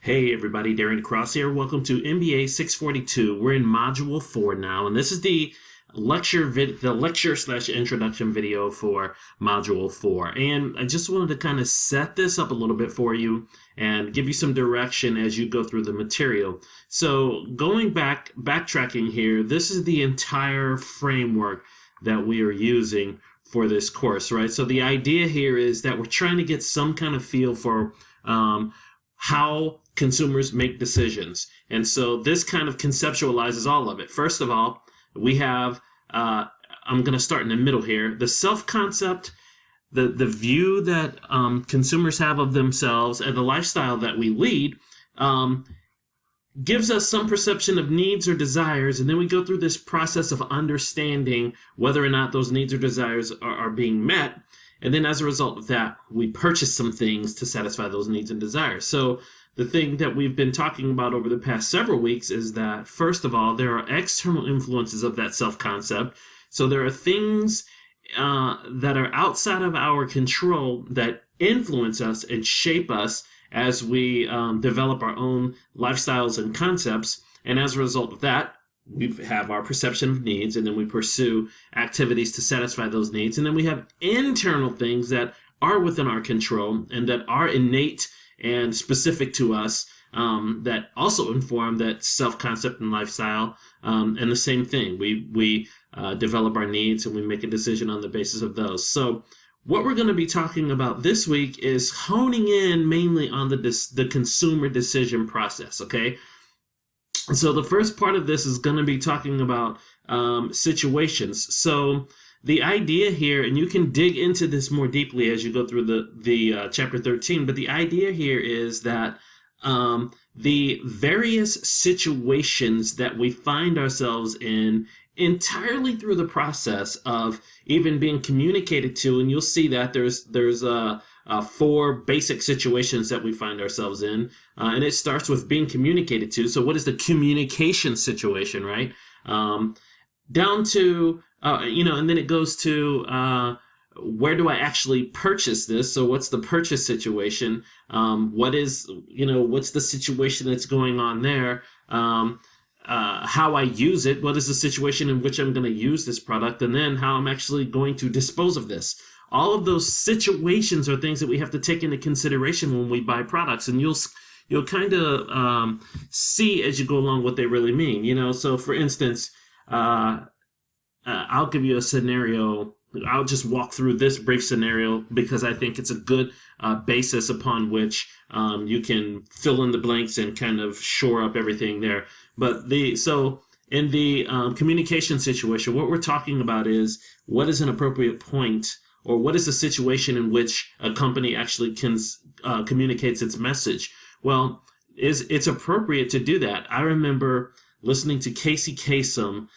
Hey everybody, Darren Cross here. Welcome to MBA642. We're in Module 4 now, and this is the lecture/introduction video for Module 4. And I just wanted to kind of set this up a little bit for you and give you some direction as you go through the material. So backtracking here, this is the entire framework that we are using for this course, right? So the idea here is that we're trying to get some kind of feel for how consumers make decisions. And so this kind of conceptualizes all of it. First of all, we have, I'm going to start in the middle here, the self-concept, the view that consumers have of themselves and the lifestyle that we lead gives us some perception of needs or desires, and then we go through this process of understanding whether or not those needs or desires are being met. And then as a result of that, we purchase some things to satisfy those needs and desires. So the thing that we've been talking about over the past several weeks is that, first of all, there are external influences of that self-concept. So there are things that are outside of our control that influence us and shape us as we develop our own lifestyles and concepts. And as a result of that, we have our perception of needs, and then we pursue activities to satisfy those needs. And then we have internal things that are within our control and that are innate and specific to us, that also inform that self-concept and lifestyle. And the same thing, we develop our needs and we make a decision on the basis of those. So what we're going to be talking about this week is honing in mainly on the consumer decision process, okay? So the first part of this is going to be talking about situations. So the idea here, and you can dig into this more deeply as you go through the chapter 13, but the idea here is that the various situations that we find ourselves in entirely through the process of even being communicated to, and you'll see that there's four basic situations that we find ourselves in, and it starts with being communicated to. So what is the communication situation, right? Down to and then it goes to where do I actually purchase this? So what's the purchase situation? What's the situation that's going on there? How I use it, what is the situation in which I'm going to use this product, and then how I'm actually going to dispose of this. All of those situations are things that we have to take into consideration when we buy products, and you'll kind of see as you go along what they really mean. So for instance, I'll give you a scenario. I'll just walk through this brief scenario because I think it's a good basis upon which you can fill in the blanks and kind of shore up everything there. But in the communication situation, what we're talking about is what is an appropriate point, or what is the situation in which a company actually communicates its message. Well, it's appropriate to do that. I remember listening to Casey Kasem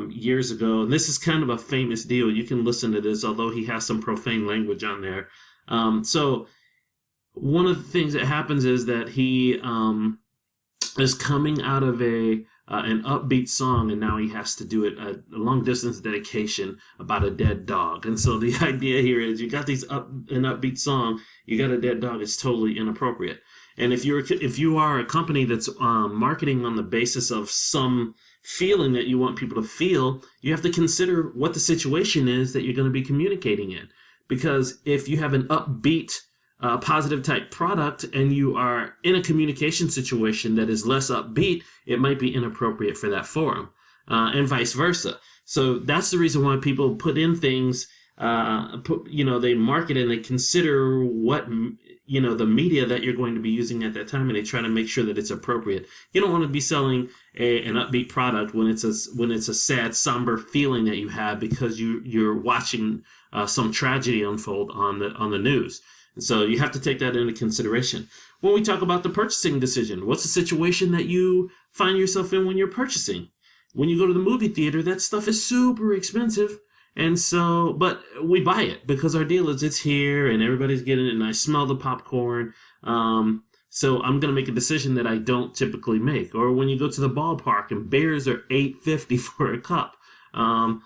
years ago, and this is kind of a famous deal. You can listen to this, although he has some profane language on there. So one of the things that happens is that he is coming out of an upbeat song, and now he has to do it a long distance dedication about a dead dog. And so the idea here is you got an upbeat song, you got a dead dog. It's totally inappropriate. And if you are a company that's marketing on the basis of some feeling that you want people to feel, you have to consider what the situation is that you're going to be communicating in. Because if you have an upbeat, positive type product and you are in a communication situation that is less upbeat, it might be inappropriate for that forum, and vice versa. So that's the reason why people put in things, they market and they consider what, the media that you're going to be using at that time, and they try to make sure that it's appropriate. You don't want to be selling an upbeat product when it's a sad, somber feeling that you have because you're watching some tragedy unfold on the news. And so you have to take that into consideration. When we talk about the purchasing decision, what's the situation that you find yourself in when you're purchasing? When you go to the movie theater, that stuff is super expensive. And so, but we buy it because our deal is it's here and everybody's getting it, and I smell the popcorn. So I'm going to make a decision that I don't typically make. Or when you go to the ballpark and beers are $8.50 for a cup. Or,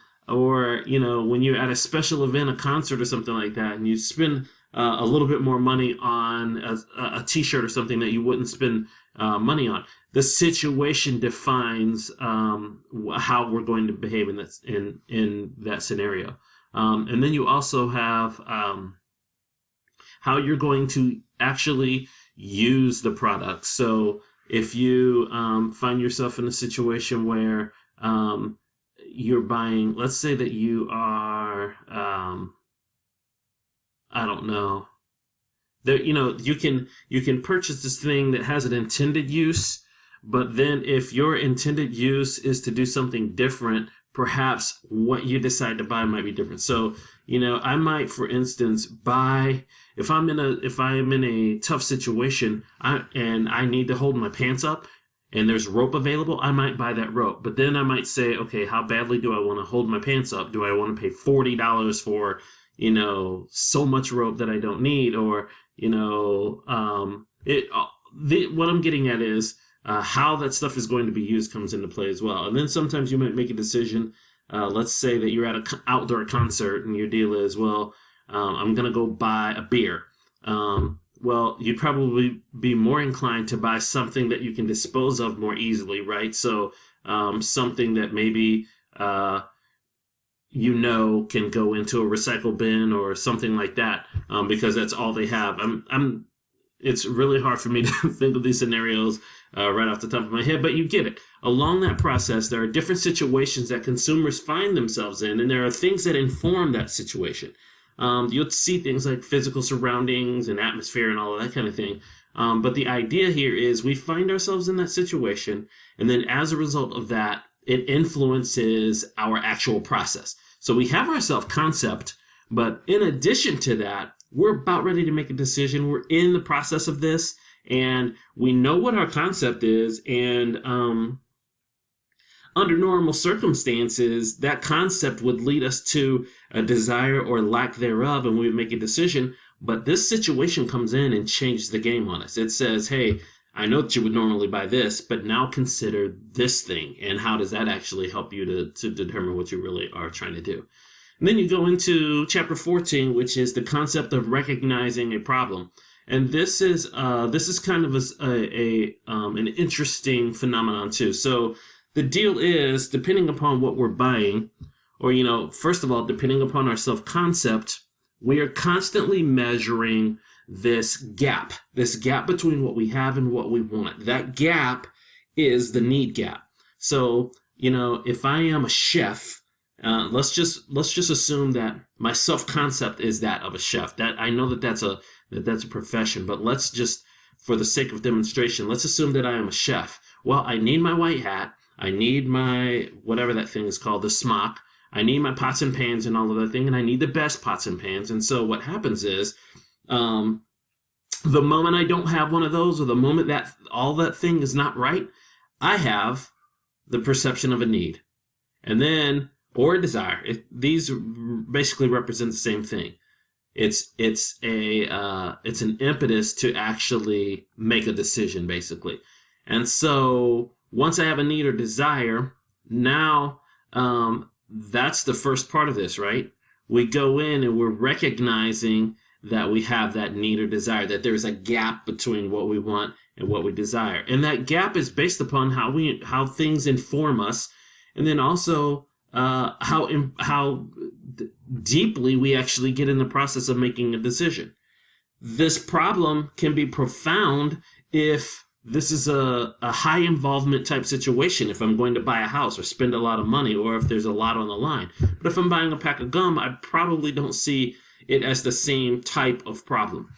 when you're at a special event, a concert or something like that, and you spend a little bit more money on a t-shirt or something that you wouldn't spend money on. The situation defines how we're going to behave in that scenario. And then you also have how you're going to actually use the product. So if you find yourself in a situation where you're buying, let's say that you are, I don't know, there, you can purchase this thing that has an intended use, but then if your intended use is to do something different, perhaps what you decide to buy might be different. So, I might, for instance, buy, if I'm in a tough situation, and I need to hold my pants up, and there's rope available, I might buy that rope. But then I might say, okay, how badly do I want to hold my pants up? Do I want to pay $40 for, so much rope that I don't need? Or, what I'm getting at is how that stuff is going to be used comes into play as well. And then sometimes you might make a decision. Let's say that you're at an outdoor concert and your deal is, well, I'm going to go buy a beer. Well, you'd probably be more inclined to buy something that you can dispose of more easily, right? So something that maybe can go into a recycle bin or something like that, because that's all they have. It's really hard for me to think of these scenarios right off the top of my head, but you get it. Along that process, there are different situations that consumers find themselves in, and there are things that inform that situation. You'll see things like physical surroundings and atmosphere and all of that kind of thing. But the idea here is we find ourselves in that situation, and then as a result of that, it influences our actual process. So we have our self-concept, but in addition to that, we're about ready to make a decision. We're in the process of this, and we know what our concept is, and under normal circumstances, that concept would lead us to a desire or lack thereof, and we would make a decision. But this situation comes in and changes the game on us. It says, hey, I know that you would normally buy this, but now consider this thing. And how does that actually help you to determine what you really are trying to do? And then you go into chapter 14, which is the concept of recognizing a problem. And this is kind of an interesting phenomenon too. So the deal is, depending upon what we're buying, or, first of all, depending upon our self-concept, we are constantly measuring this gap between what we have and what we want. That gap is the need gap. So, if I am a chef, let's just assume that my self-concept is that of a chef. That I know that's a profession, but let's just, for the sake of demonstration, let's assume that I am a chef. Well, I need my white hat. I need my, whatever that thing is called, the smock. I need my pots and pans and all of that thing, and I need the best pots and pans. And so what happens is, the moment I don't have one of those, or the moment that all that thing is not right, I have the perception of a need. And then, or a desire. These basically represent the same thing. It's an impetus to actually make a decision, basically. And so once I have a need or desire, now that's the first part of this, right? We go in and we're recognizing that we have that need or desire, that there's a gap between what we want and what we desire. And that gap is based upon how things inform us, and then also how deeply we actually get in the process of making a decision. This problem can be profound if this is a high involvement type situation, if I'm going to buy a house or spend a lot of money, or if there's a lot on the line. But if I'm buying a pack of gum, I probably don't see it as the same type of problem.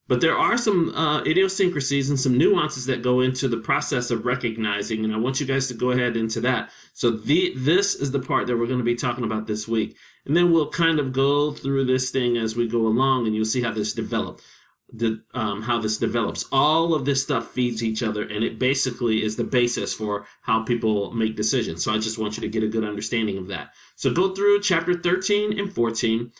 But there are some idiosyncrasies and some nuances that go into the process of recognizing, and I want you guys to go ahead into that. So this is the part that we're going to be talking about this week. And then we'll kind of go through this thing as we go along, and you'll see how this develops. All of this stuff feeds each other, and it basically is the basis for how people make decisions. So I just want you to get a good understanding of that. So go through chapter 13 and 14.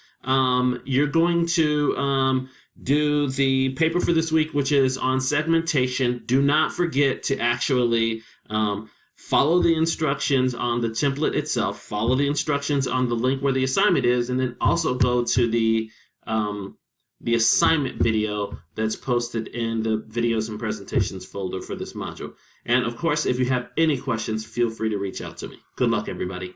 You're going to do the paper for this week, which is on segmentation. Do not forget to actually follow the instructions on the template itself, follow the instructions on the link where the assignment is, and then also go to the the assignment video that's posted in the videos and presentations folder for this module. And of course, if you have any questions, feel free to reach out to me. Good luck, everybody.